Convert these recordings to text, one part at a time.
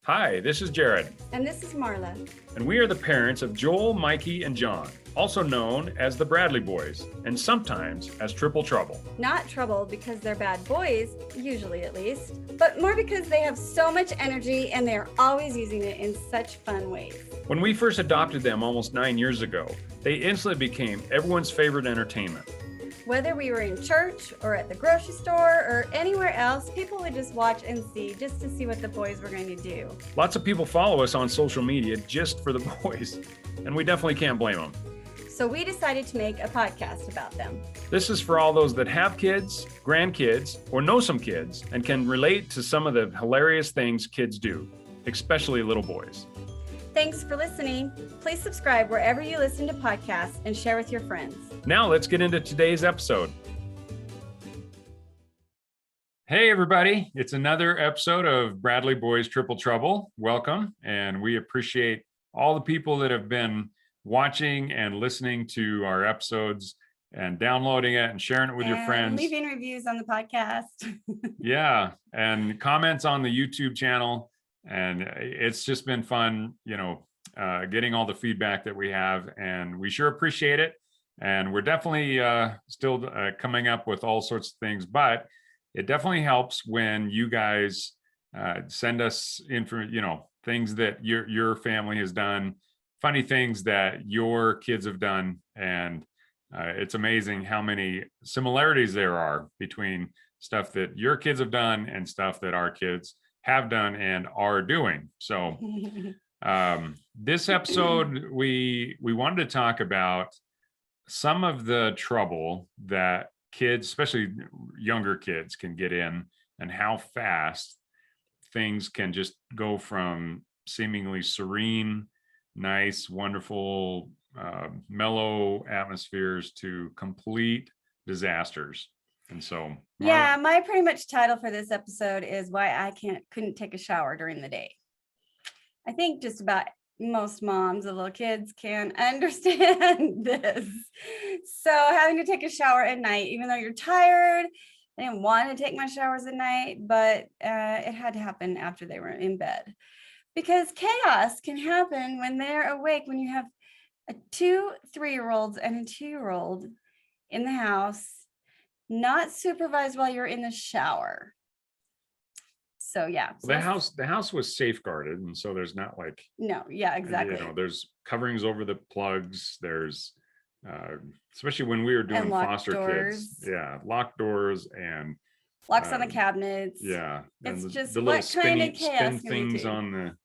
Hi, this is Jared, And this is Marla. and we are the parents of Joel, Mikey, and John, also known as the Bradley Boys, and sometimes as Triple Trouble. Not trouble because they're bad boys, usually at least, but more because they have so much energy and they're always using it in such fun ways. When we first adopted them almost 9 years ago, they instantly became everyone's favorite entertainment. Whether we were in church or at the grocery store or anywhere else, people would just watch and see just to see what the boys were going to do. Lots of people follow us on social media just for the boys, and we definitely can't blame them. So we decided to make a podcast about them. This is for all those that have kids, grandkids, or know some kids and can relate to some of the hilarious things kids do, especially little boys. Thanks for listening. Please subscribe wherever you listen to podcasts and share with your friends. Now let's get into today's episode. Hey everybody, it's another episode of Bradley Boys Triple Trouble. Welcome, and we appreciate all the people that have been watching and listening to our episodes and downloading it and sharing it with your friends. Leaving reviews on the podcast. Yeah, and comments on the YouTube channel. And it's just been fun, getting all the feedback that we have, and we sure appreciate it. And we're definitely still coming up with all sorts of things, but it definitely helps when you guys send us things that your family has done, funny things that your kids have done. And it's amazing how many similarities there are between stuff that your kids have done and stuff that our kids have done and are doing. So this episode, we wanted to talk about some of the trouble that kids, especially younger kids, can get in, and how fast things can just go from seemingly serene, nice, wonderful, mellow atmospheres to complete disasters. And so, yeah, my pretty much title for this episode is why I couldn't take a shower during the day. I think just about most moms of little kids can understand this. So having to take a shower at night, even though you're tired, I didn't want to take my showers at night, but it had to happen after they were in bed, because chaos can happen when they're awake, when you have a 2 3-year-olds and a 2-year-old in the house, not supervised while you're in the shower. So yeah, the house was safeguarded, and so there's not like exactly. There's coverings over the plugs. There's especially when we were doing foster kids, locked doors and locks on the cabinets. Yeah, it's just the little what kind of chaos spin things on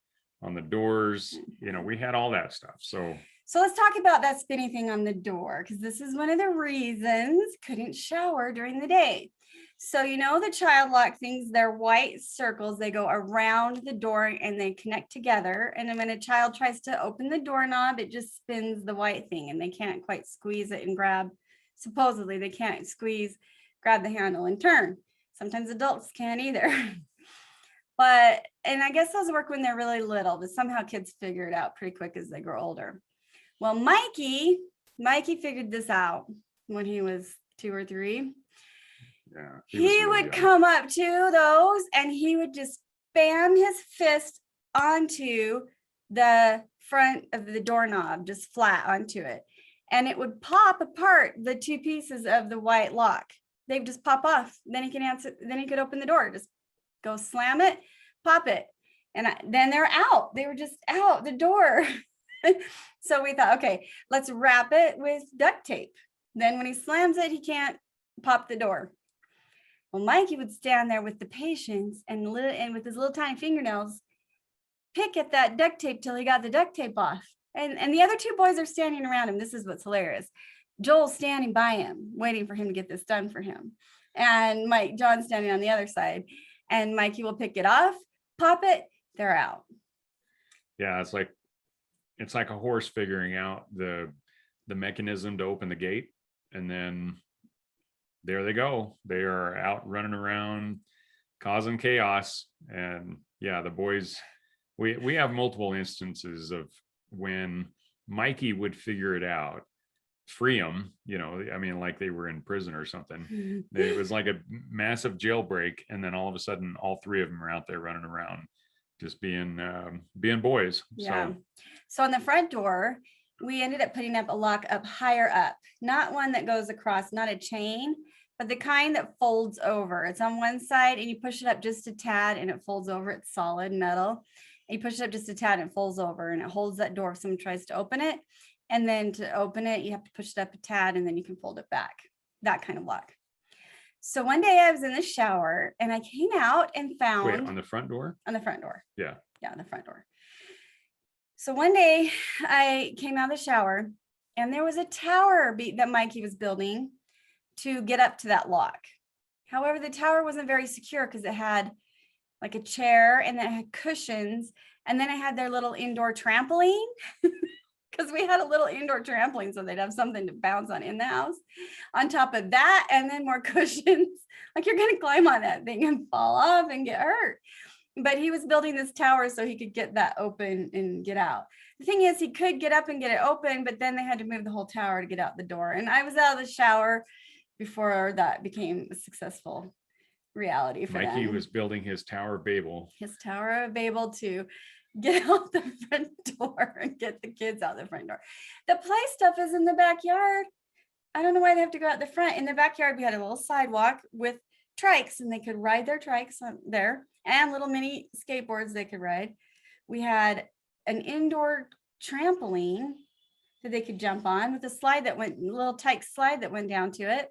the doors. We had all that stuff. So let's talk about that spinning thing on the door, because this is one of the reasons couldn't shower during the day. So, the child lock things, they're white circles. They go around the door and they connect together. And then when a child tries to open the doorknob, it just spins the white thing and they can't quite squeeze it and grab. Supposedly they can't grab the handle and turn. Sometimes adults can't either. And I guess those work when they're really little, but somehow kids figure it out pretty quick as they grow older. Well, Mikey figured this out when he was 2 or 3. Yeah, he would come up to those and he would just bam his fist onto the front of the doorknob, just flat onto it. And it would pop apart the 2 pieces of the white lock. They'd just pop off. Then he could open the door, just go slam it, pop it. And then they're out. They were just out the door. So we thought, okay, let's wrap it with duct tape. Then when he slams it, he can't pop the door. Well, Mikey would stand there with the patience and with his little tiny fingernails, pick at that duct tape till he got the duct tape off. And the other 2 boys are standing around him. This is what's hilarious. Joel's standing by him, waiting for him to get this done for him. And John's standing on the other side. And Mikey will pick it off, pop it, they're out. Yeah, it's like a horse figuring out the mechanism to open the gate, and then there they go. They are out running around causing chaos. And yeah, the boys, we have multiple instances of when Mikey would figure it out, free them, like they were in prison or something. It was like a massive jailbreak, and then all of a sudden all 3 of them are out there running around just being boys. Yeah. So So on the front door, we ended up putting up a lock up higher up, not one that goes across, not a chain, but the kind that folds over. It's on one side and you push it up just a tad and it folds over. It's solid metal. And you push it up just a tad and it folds over and it holds that door if someone tries to open it. And then to open it, you have to push it up a tad and then you can fold it back. That kind of lock. So one day I was in the shower and I came out and found wait, on the front door? On the front door. Yeah. Yeah, on the front door. So one day I came out of the shower and there was a tower that Mikey was building to get up to that lock. However, the tower wasn't very secure because it had like a chair and then it had cushions. And then it had their little indoor trampoline because we had a little indoor trampoline so they'd have something to bounce on in the house. On top of that, and then more cushions. Like you're going to climb on that thing and fall off and get hurt. But he was building this tower so he could get that open and get out. The thing is, he could get up and get it open, but then they had to move the whole tower to get out the door. And I was out of the shower before that became a successful reality for Mikey them. was building his Tower of Babel. His Tower of Babel to get out the front door and get the kids out the front door. The play stuff is in the backyard. I don't know why they have to go out the front. In the backyard, we had a little sidewalk with trikes and they could ride their trikes on there and little mini skateboards they could ride. We had an indoor trampoline that they could jump on with a slide that went, little tight slide that went down to it.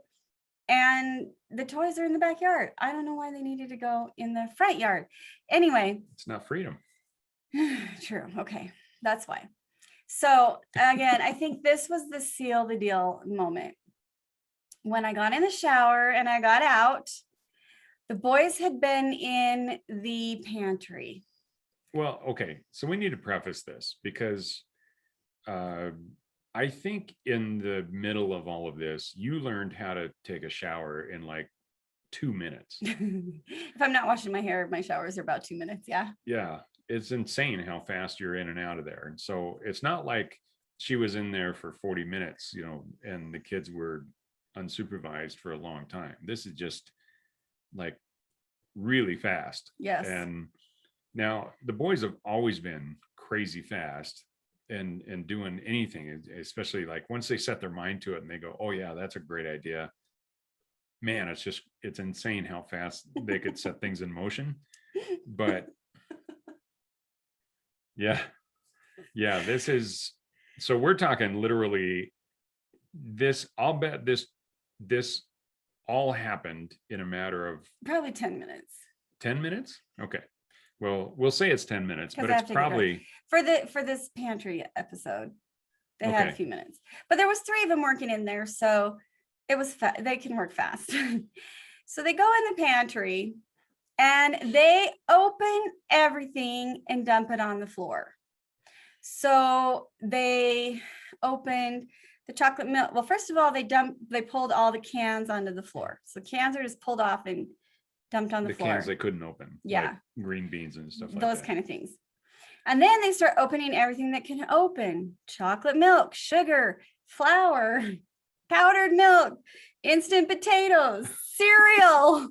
And the toys are in the backyard. I don't know why they needed to go in the front yard. Anyway. It's not freedom. True. Okay. That's why. So again, I think this was the seal the deal moment. When I got in the shower and I got out, the boys had been in the pantry. Well, okay. So we need to preface this because I think in the middle of all of this, you learned how to take a shower in like 2 minutes. If I'm not washing my hair, my showers are about 2 minutes. Yeah. Yeah. It's insane how fast you're in and out of there. And so it's not like she was in there for 40 minutes, you know, and the kids were unsupervised for a long time. This is just like really fast. Yes. And now the boys have always been crazy fast and doing anything, especially like once they set their mind to it and they go, oh yeah, that's a great idea. Man, it's insane how fast they could set things in motion. But yeah, this is, so we're talking literally this, I'll bet this all happened in a matter of probably 10 minutes. 10 minutes? Okay. Well, we'll say it's 10 minutes, but it's probably for this pantry episode. They had a few minutes, but there was 3 of them working in there. So it was, they can work fast. So they go in the pantry and they open everything and dump it on the floor. So they opened the chocolate milk. Well, first of all, they pulled all the cans onto the floor. So cans are just pulled off and dumped on the floor. Cans they couldn't open. Yeah. Like green beans and stuff like those that. kind of things. And then they start opening everything that can open: chocolate milk, sugar, flour, powdered milk, instant potatoes, cereal,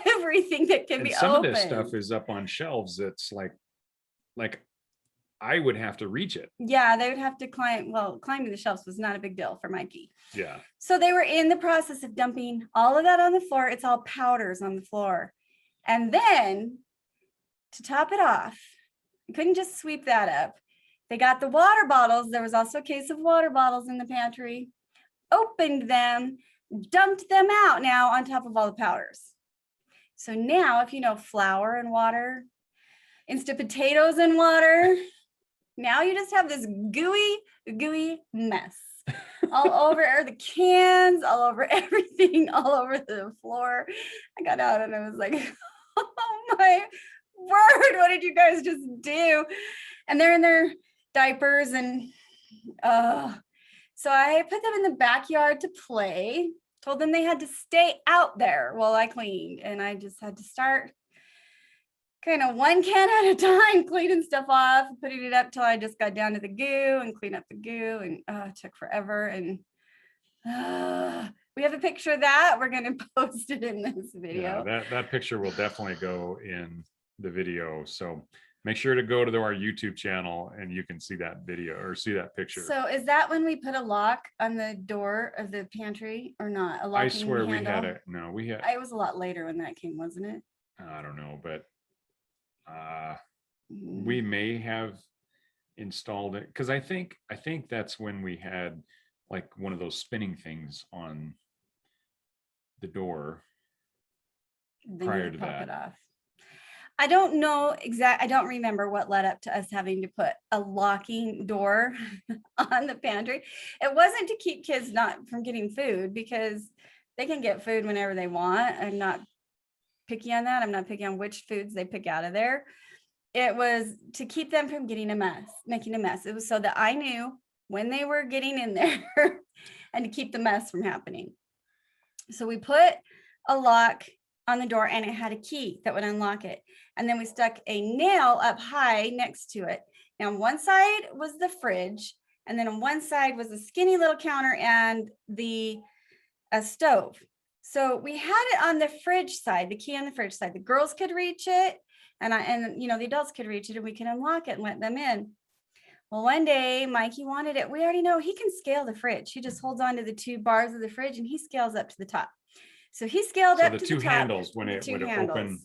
everything that can be some opened. Of this stuff is up on shelves that's like I would have to reach it. Yeah, they would have to climb. Well, climbing the shelves was not a big deal for Mikey. Yeah. So they were in the process of dumping all of that on the floor. It's all powders on the floor. And then to top it off, you couldn't just sweep that up. They got the water bottles. There was also a case of water bottles in the pantry. Opened them, dumped them out now on top of all the powders. So now, if you know flour and water, instant potatoes and water, now you just have this gooey mess all over the cans, all over everything, all over the floor. I got out and I was like, oh my word, what did you guys just do? And they're in their diapers and so I put them in the backyard to play, told them they had to stay out there while I cleaned. And I just had to start kind of one can at a time, cleaning stuff off, putting it up till I just got down to the goo and clean up the goo. And it took forever. And we have a picture of that. We're going to post it in this video. Yeah, that picture will definitely go in the video. So make sure to go to our YouTube channel and you can see that video or see that picture. So is that when we put a lock on the door of the pantry or not? A locking I swear handle? we had it. No, we had. It was a lot later when that came, wasn't it? I don't know, but we may have installed it because I think that's when we had like one of those spinning things on the door Then prior you to pop that. it off. I don't know I don't remember what led up to us having to put a locking door on the pantry. It wasn't to keep kids not from getting food because they can get food whenever they want. I'm not picky on that. I'm not picky on which foods they pick out of there. It was to keep them from getting making a mess. It was so that I knew when they were getting in there and to keep the mess from happening. So we put a lock on the door and it had a key that would unlock it. And then we stuck a nail up high next to it. Now on one side was the fridge, and then on one side was a skinny little counter and a stove. So we had it on the fridge side, the key on the fridge side. The girls could reach it, and the adults could reach it, and we could unlock it and let them in. Well, one day Mikey wanted it. We already know he can scale the fridge. He just holds on to the two bars of the fridge and he scales up to the top. So he scaled up to the top. So the two handles when it would handles. open.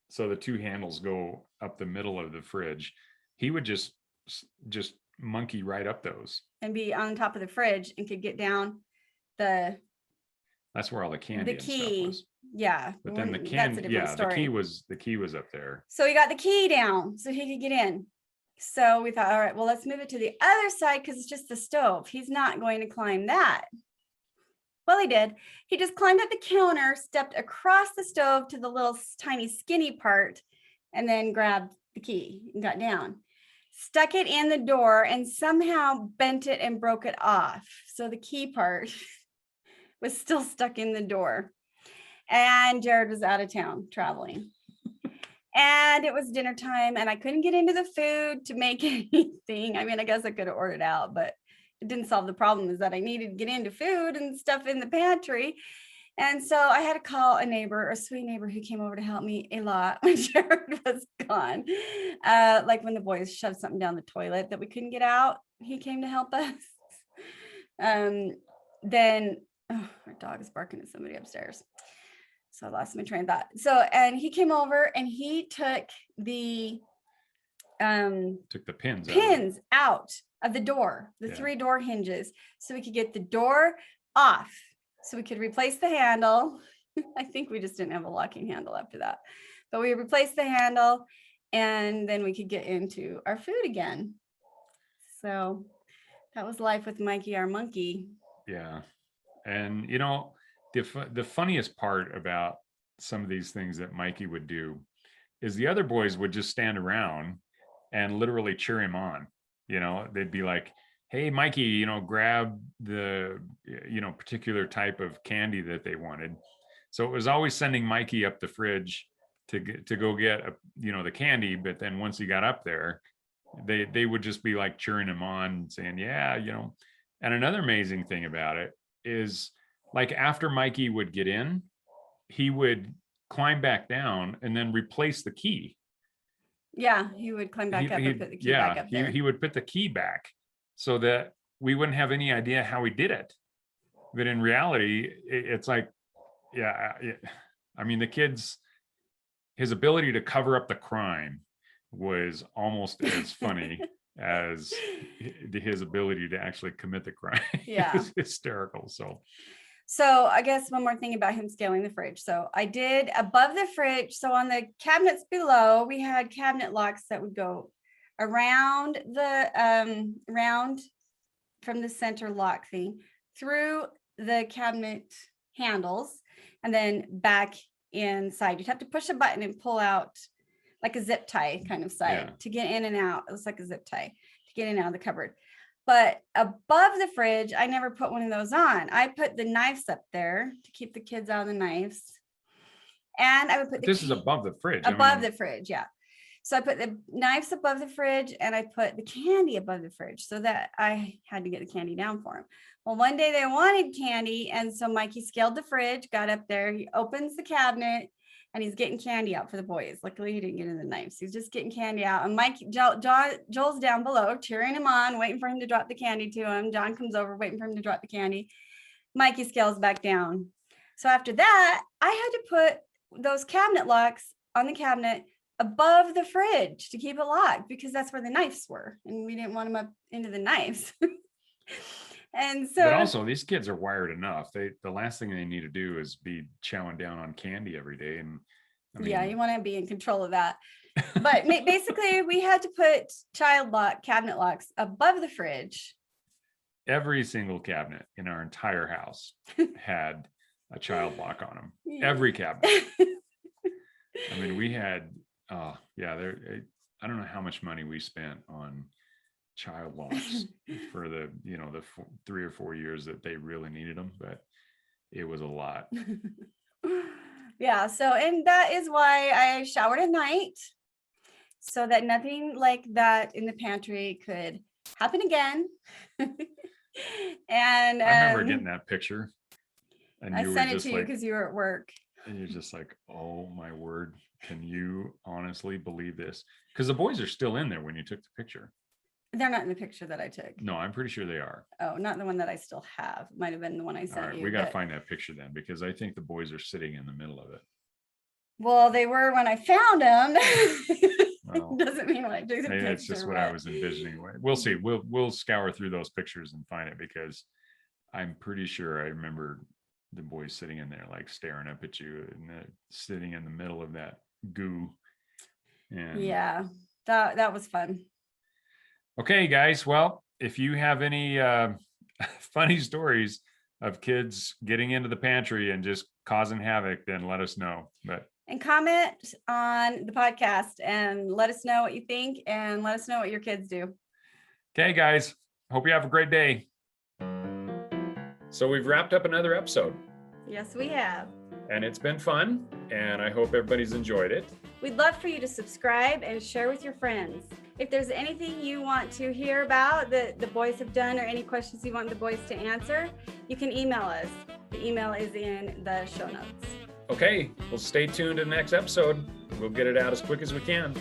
So the two handles go up the middle of the fridge. He would just monkey right up those and be on top of the fridge and could get down the. That's where all the candy the key. and stuff was. Yeah. But then the candy, the key was up there. So he got the key down so he could get in. So we thought, all right, well, let's move it to the other side because it's just the stove. He's not going to climb that. Well, he did. He just climbed up the counter, stepped across the stove to the little tiny skinny part, and then grabbed the key and got down. Stuck it in the door and somehow bent it and broke it off. So the key part was still stuck in the door. And Jared was out of town traveling. And it was dinner time and I couldn't get into the food to make anything. I mean, I guess I could have ordered out, but it didn't solve the problem is that I needed to get into food and stuff in the pantry. And so I had to call a sweet neighbor who came over to help me a lot when Jared was gone. Like when the boys shoved something down the toilet that we couldn't get out, he came to help us. Then our dog is barking at somebody upstairs. So I lost my train of thought. So, and he came over and he took the pins out of the door, the 3 door hinges, so we could get the door off, so we could replace the handle. I think we just didn't have a locking handle after that, but we replaced the handle and then we could get into our food again. So that was life with Mikey, our monkey. Yeah. And the funniest part about some of these things that Mikey would do is the other boys would just stand around and literally cheer him on. They'd be like, hey, Mikey, grab the, particular type of candy that they wanted. So it was always sending Mikey up the fridge to go get, the candy. But then once he got up there, they would just be like cheering him on, saying, yeah, and another amazing thing about it is like after Mikey would get in, he would climb back down and then replace the key. Yeah, he would climb back up and put the key back up there. He would put the key back so that we wouldn't have any idea how he did it. But in reality, it's like, I mean, the kids, his ability to cover up the crime was almost as funny as his ability to actually commit the crime. Yeah. It was hysterical. So I guess one more thing about him scaling the fridge. So I did above the fridge. So on the cabinets below, we had cabinet locks that would go around the round from the center lock thing through the cabinet handles and then back inside. You'd have to push a button and pull out like a zip tie kind of side to get in and out. It was like a zip tie to get in and out of the cupboard. But above the fridge, I never put one of those on. I put the knives up there to keep the kids out of the knives. And I would put this is above the fridge. The fridge, yeah. So I put the knives above the fridge and I put the candy above the fridge so that I had to get the candy down for them. Well, one day they wanted candy. And so Mikey scaled the fridge, got up there, he opens the cabinet and he's getting candy out for the boys. Luckily, he didn't get into the knives. He's just getting candy out. And Joel's down below, cheering him on, waiting for him to drop the candy to him. John comes over, waiting for him to drop the candy. Mikey scales back down. So after that, I had to put those cabinet locks on the cabinet above the fridge to keep it locked, because that's where the knives were, and we didn't want them up into the knives. And so, but also these kids are wired enough. The last thing they need to do is be chowing down on candy every day. And I mean, yeah, you want to be in control of that. But basically, we had to put cabinet locks above the fridge. Every single cabinet in our entire house had a child lock on them. Yeah. Every cabinet. I mean, we had, I don't know how much money we spent on child locks for the 3 or 4 years that they really needed them, but it was a lot. Yeah. So, and that is why I showered at night, so that nothing like that in the pantry could happen again. And I remember getting that picture, and I you sent were it just to you like, because you were at work. and you're just like, oh my word, can you honestly believe this? Because the boys are still in there when you took the picture. They're not in the picture that I took. No, I'm pretty sure they are. Oh, not the one that I still have. Might have been the one I All sent right, you. we got to find that picture then, because I think the boys are sitting in the middle of it. Well, they were when I found them. Well, Doesn't mean when I took the maybe picture. that's just what I was envisioning. We'll see. We'll scour through those pictures and find it, because I'm pretty sure I remember the boys sitting in there, like staring up at you, and sitting in the middle of that goo. And yeah, that was fun. okay, guys. Well, if you have any funny stories of kids getting into the pantry and just causing havoc, then let us know. And comment on the podcast and let us know what you think, and let us know what your kids do. Okay, guys. Hope you have a great day. So we've wrapped up another episode. Yes, we have. And it's been fun, and I hope everybody's enjoyed it. We'd love for you to subscribe and share with your friends. If there's anything you want to hear about that the boys have done, or any questions you want the boys to answer, you can email us. The email is in the show notes. Okay, well, stay tuned to the next episode. We'll get it out as quick as we can.